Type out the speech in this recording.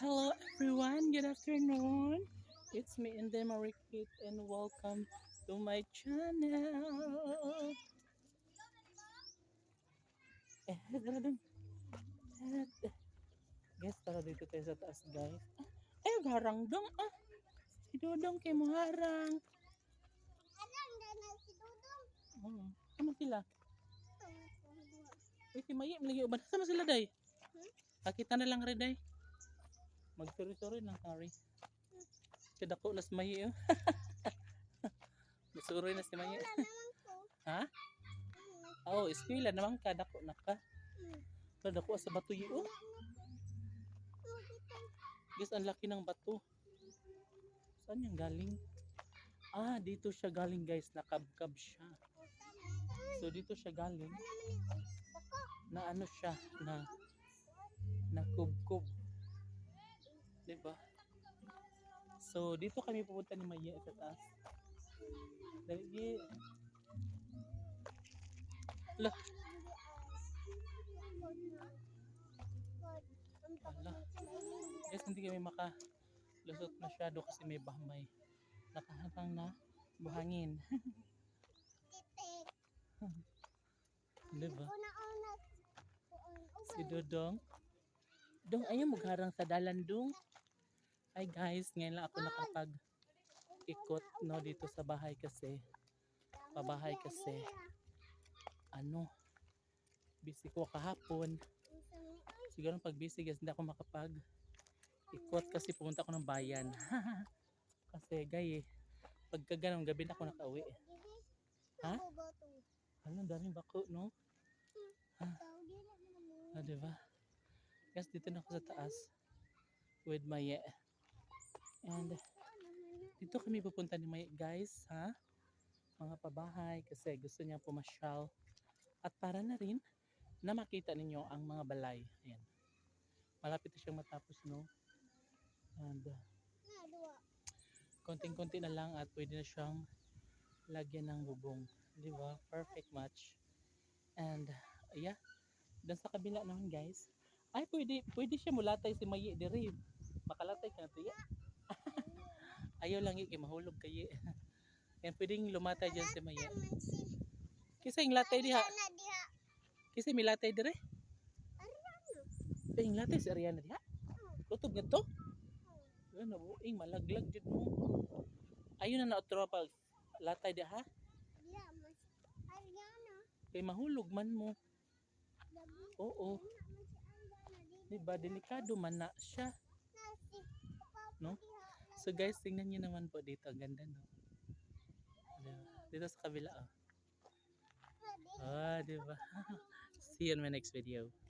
Hello everyone, good afternoon. It's me and Marikit and welcome to my channel. Tara dun. Guys, tara dito tayo sa taas guys. Ay, harang dong. Si Dodong kay mo harang. Ano sila? Uy, si Mayi, malagi ba? Sama sila day? Kita na lang rin day. Magsuri-suri lang kari. Kadako na si Mayi. Masuri na si Mayi. Ha? Oh, eskwela naman ka. Dako na ka. Dako sa bato yun. Guys, ang laki ng bato. Saan yung galing? Dito siya galing guys. Nakabkab siya. So, dito siya galing. Na ano siya? Na kubkub. Diba? So, dito kami pupunta ni Maya sa taas. Dali. Lah. Ala. Yes, hindi kami makalusot masyado kasi may bahmay. Nakaharang na buhangin. Diba? Si Dodong. Dong, ayaw magharang sa dalan dong. Hi guys, ngayon lang ako nakapag-ikot dito sa bahay kasi. Pabahay kasi. Busy ko kahapon. Siguro pag busy guys, hindi ako makapag-ikot kasi pumunta ako ng bayan. Kasi pagka ganun gabi na ako nakauwi. Ha? Ang daming bako, no? Diba? Guys, dito na ako sa taas with Maya. And dito kami pupunta ni Maya, guys, ha? Mga pabahay kasi gusto niya pumasyal. At para na rin na makita ninyo ang mga balay. Ayan. Malapit na siyang matapos, no? And konting-konti na lang at pwede na siyang lagyan ng bubong. Di ba? Perfect match. And yeah, doon sa kabila naman guys. Ay, pwede siya mulatay si Mayi diri. Makalatay ka na to, ya? Ayaw lang mahulog kayo. Yan, pwedeng lumatay dyan si Mayi. Kisa yung latay diha. Kisa may latay dire. Yung latay si Ariana diha. Kutog nga to. Nabuing malaglag dyan mo. Ayun na naotro pag latay diha. Kay mahulog man mo. Oo. Diba, delikado man na siya. No? So guys, tingnan niyo naman po dito. Ang ganda, no? Dito sa kabila, oh. Diba? See you in my next video.